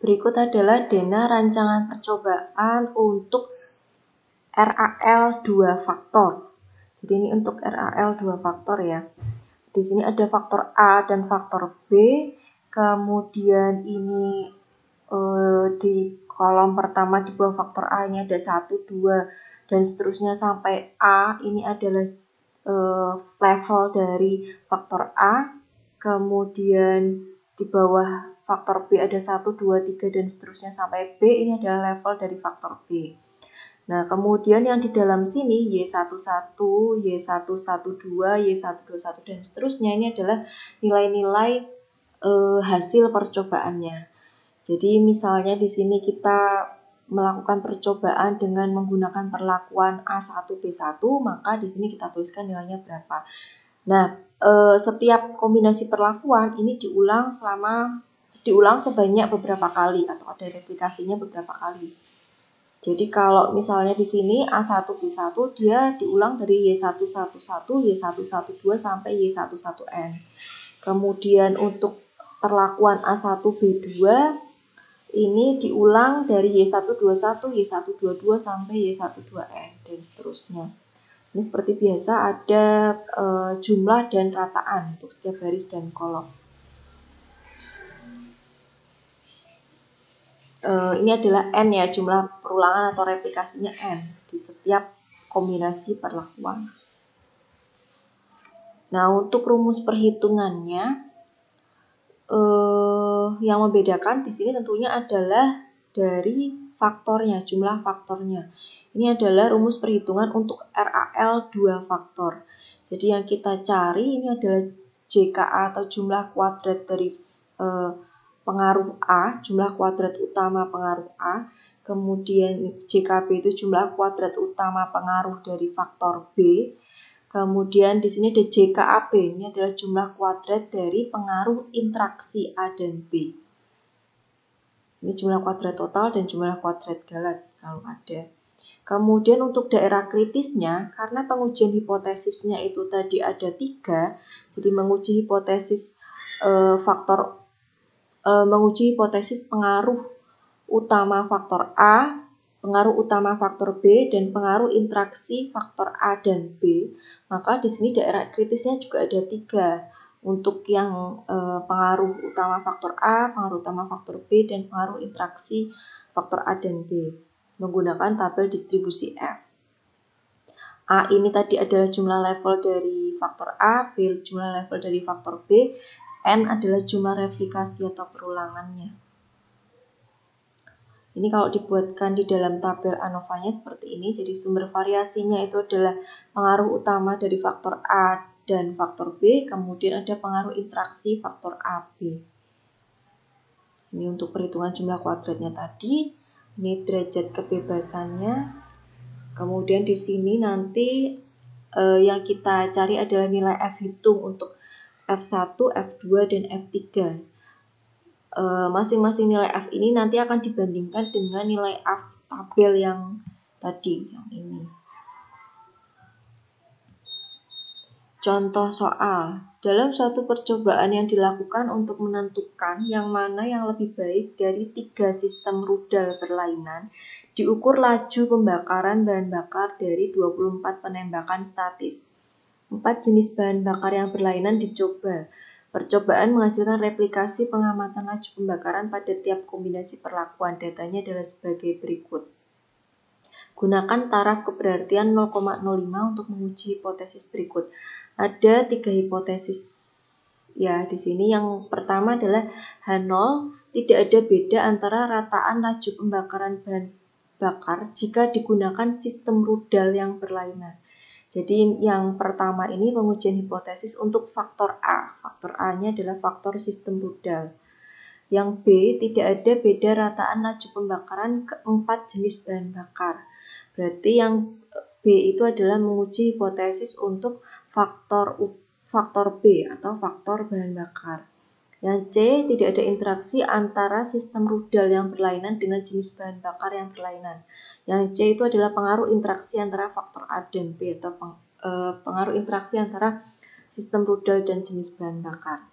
Berikut adalah dana rancangan percobaan untuk RAL 2 faktor. Jadi ini untuk RAL 2 faktor ya. Di sini ada faktor A dan faktor B. Kemudian ini di kolom pertama di bawah faktor A ini ada 1, 2 dan seterusnya sampai A. Ini adalah level dari faktor A. Kemudian di bawah faktor B ada 1, 2, 3 dan seterusnya sampai B. Ini adalah level dari faktor B. Nah, kemudian yang di dalam sini Y11, Y112, Y121 dan seterusnya ini adalah nilai-nilai hasil percobaannya. Jadi misalnya di sini kita melakukan percobaan dengan menggunakan perlakuan A1B1, maka di sini kita tuliskan nilainya berapa. Nah, setiap kombinasi perlakuan ini diulang sebanyak beberapa kali atau ada replikasinya beberapa kali. Jadi kalau misalnya di sini A1B1 dia diulang dari Y111, Y112 sampai Y11N. Kemudian untuk perlakuan A1B2 ini diulang dari Y121, Y122 sampai Y12N dan seterusnya. Ini seperti biasa ada jumlah dan rataan untuk setiap baris dan kolom. Ini adalah N ya, jumlah perulangan atau replikasinya N di setiap kombinasi perlakuan. Nah, untuk rumus perhitungannya yang membedakan di sini tentunya adalah dari faktornya, jumlah faktornya. Ini adalah rumus perhitungan untuk RAL 2 faktor. Jadi yang kita cari ini adalah JKA atau jumlah kuadrat dari pengaruh A, jumlah kuadrat utama pengaruh A, kemudian JKB itu jumlah kuadrat utama pengaruh dari faktor B, kemudian di sini ada JKAB, ini adalah jumlah kuadrat dari pengaruh interaksi A dan B. Ini jumlah kuadrat total dan jumlah kuadrat galat selalu ada. Kemudian untuk daerah kritisnya, karena pengujian hipotesisnya itu tadi ada 3, jadi menguji hipotesis menguji hipotesis pengaruh utama faktor A, pengaruh utama faktor B, dan pengaruh interaksi faktor A dan B, maka di sini daerah kritisnya juga ada 3. Untuk yang pengaruh utama faktor A, pengaruh utama faktor B, dan pengaruh interaksi faktor A dan B, menggunakan tabel distribusi F. A ini tadi adalah jumlah level dari faktor A, B jumlah level dari faktor B, N adalah jumlah replikasi atau perulangannya. Ini kalau dibuatkan di dalam tabel ANOVA-nya seperti ini, jadi sumber variasinya itu adalah pengaruh utama dari faktor A dan faktor B, kemudian ada pengaruh interaksi faktor AB. Ini untuk perhitungan jumlah kuadratnya tadi, ini derajat kebebasannya. Kemudian di sini nanti yang kita cari adalah nilai F hitung untuk F1, F2, dan F3. Masing-masing nilai F ini nanti akan dibandingkan dengan nilai F tabel yang tadi, yang ini. Contoh soal, dalam suatu percobaan yang dilakukan untuk menentukan yang mana yang lebih baik dari 3 sistem rudal berlainan, diukur laju pembakaran bahan bakar dari 24 penembakan statis. 4 jenis bahan bakar yang berlainan dicoba. Percobaan menghasilkan replikasi pengamatan laju pembakaran pada tiap kombinasi perlakuan. Datanya adalah sebagai berikut. Gunakan taraf keberartian 0,05 untuk menguji hipotesis berikut. Ada 3 hipotesis ya di sini. Yang pertama adalah H0, tidak ada beda antara rataan laju pembakaran bahan bakar jika digunakan sistem rudal yang berlainan. Jadi yang pertama ini pengujian hipotesis untuk faktor A. Faktor A-nya adalah faktor sistem rudal. Yang B, tidak ada beda rataan laju pembakaran keempat jenis bahan bakar. Berarti yang B itu adalah menguji hipotesis untuk faktor B atau faktor bahan bakar. Yang C, tidak ada interaksi antara sistem rudal yang berlainan dengan jenis bahan bakar yang berlainan. Yang C itu adalah pengaruh interaksi antara faktor A dan B atau pengaruh interaksi antara sistem rudal dan jenis bahan bakar.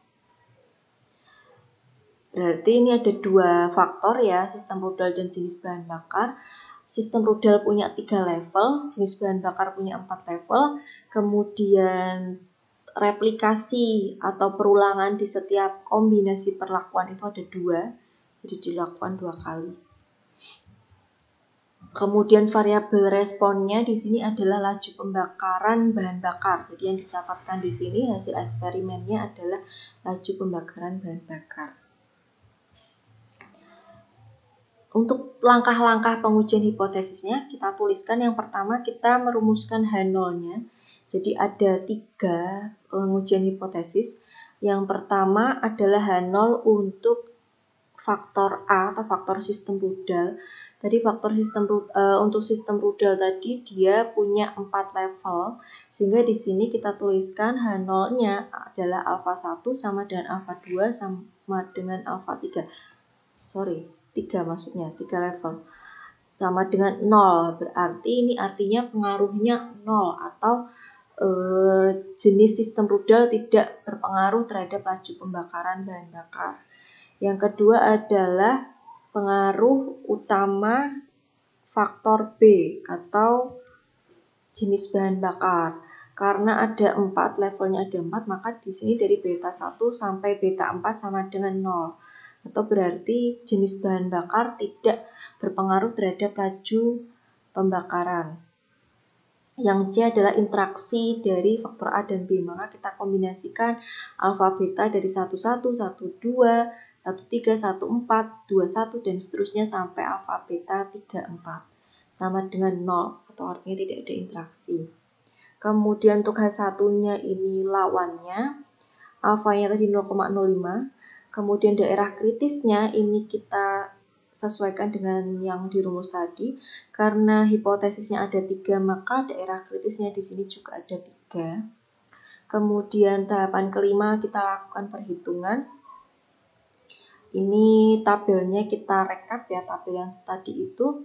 Berarti ini ada dua faktor ya, sistem rudal dan jenis bahan bakar. Sistem rudal punya 3 level, jenis bahan bakar punya 4 level, kemudian replikasi atau perulangan di setiap kombinasi perlakuan itu ada 2, jadi dilakukan 2 kali. Kemudian variabel responnya di sini adalah laju pembakaran bahan bakar. Jadi yang dicatatkan di sini hasil eksperimennya adalah laju pembakaran bahan bakar. Untuk langkah-langkah pengujian hipotesisnya, kita tuliskan yang pertama kita merumuskan H0-nya. Jadi ada 3 pengujian hipotesis. Yang pertama adalah H0 untuk faktor A atau faktor sistem rudal. Tadi untuk sistem rudal tadi dia punya 4 level, sehingga di sini kita tuliskan H0-nya adalah alfa 1 sama dengan alfa 2 sama dengan alfa 3. 3 maksudnya, 3 level. Sama dengan 0, berarti ini artinya pengaruhnya 0 atau jenis sistem rudal tidak berpengaruh terhadap laju pembakaran bahan bakar. Yang kedua adalah pengaruh utama faktor B atau jenis bahan bakar. Karena ada 4, levelnya ada 4, maka di sini dari beta 1 sampai beta 4 sama dengan 0. Atau berarti jenis bahan bakar tidak berpengaruh terhadap laju pembakaran. Yang C adalah interaksi dari faktor A dan B, maka kita kombinasikan alfa beta dari 11, 12, 13, 14, 21 dan seterusnya sampai alfa beta 34 sama dengan 0 atau artinya tidak ada interaksi. Kemudian untuk H1-nya ini lawannya, alfanya tadi 0,05. Kemudian daerah kritisnya ini kita sesuaikan dengan yang dirumus tadi. Karena hipotesisnya ada 3, maka daerah kritisnya di sini juga ada 3. Kemudian tahapan kelima kita lakukan perhitungan. Ini tabelnya kita rekap ya, tabel yang tadi itu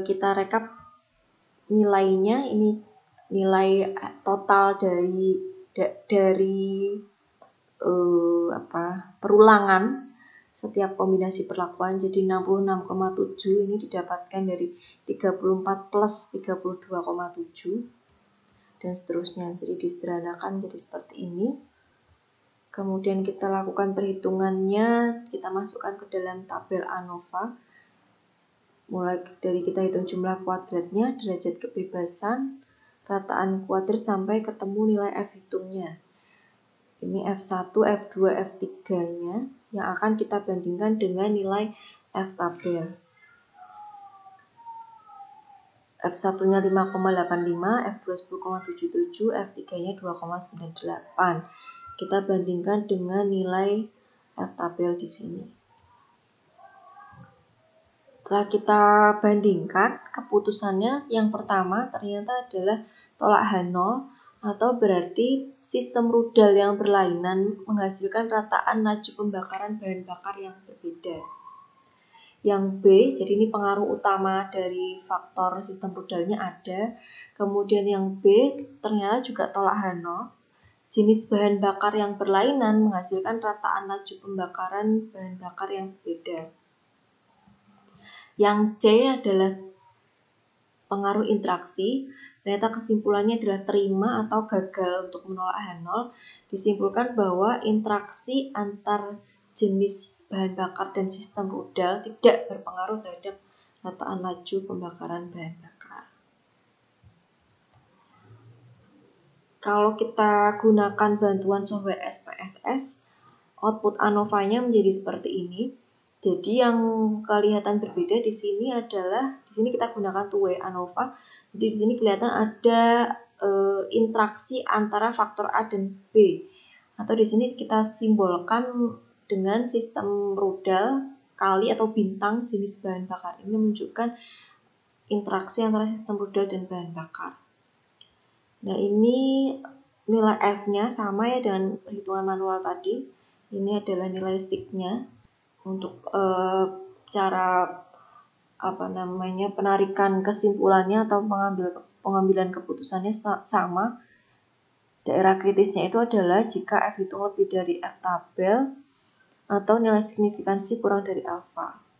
kita rekap nilainya. Ini nilai total dari perulangan setiap kombinasi perlakuan, jadi 66,7 ini didapatkan dari 34 plus 32,7 dan seterusnya. Jadi disederhanakan jadi seperti ini. Kemudian kita lakukan perhitungannya, kita masukkan ke dalam tabel ANOVA. Mulai dari kita hitung jumlah kuadratnya, derajat kebebasan, rataan kuadrat sampai ketemu nilai F hitungnya. Ini F1, F2, F3-nya yang akan kita bandingkan dengan nilai F tabel. F1-nya 5,85, F2 10,77, F3-nya 2,98. Kita bandingkan dengan nilai F tabel di sini. Setelah kita bandingkan, keputusannya yang pertama ternyata adalah tolak H0 atau berarti sistem rudal yang berlainan menghasilkan rataan laju pembakaran bahan bakar yang berbeda. Yang B, jadi ini pengaruh utama dari faktor sistem rudalnya ada. Kemudian yang B ternyata juga tolak H0. Jenis bahan bakar yang berlainan menghasilkan rataan laju pembakaran bahan bakar yang berbeda. Yang C adalah pengaruh interaksi. Ternyata kesimpulannya adalah terima atau gagal untuk menolak H0. Disimpulkan bahwa interaksi antar jenis bahan bakar dan sistem rudal tidak berpengaruh terhadap rataan laju pembakaran bahan bakar. Kalau kita gunakan bantuan software SPSS, output ANOVA-nya menjadi seperti ini. Jadi yang kelihatan berbeda di sini adalah, di sini kita gunakan two-way ANOVA. Jadi di sini kelihatan ada interaksi antara faktor A dan B. Atau di sini kita simbolkan dengan sistem rudal kali atau bintang jenis bahan bakar. Ini menunjukkan interaksi antara sistem rudal dan bahan bakar. Nah ini nilai F-nya sama ya dengan perhitungan manual tadi. Ini adalah nilai sig-nya. Untuk cara penarikan kesimpulannya atau pengambilan keputusannya sama. Daerah kritisnya itu adalah jika F itu lebih dari F tabel atau nilai signifikansi kurang dari alfa.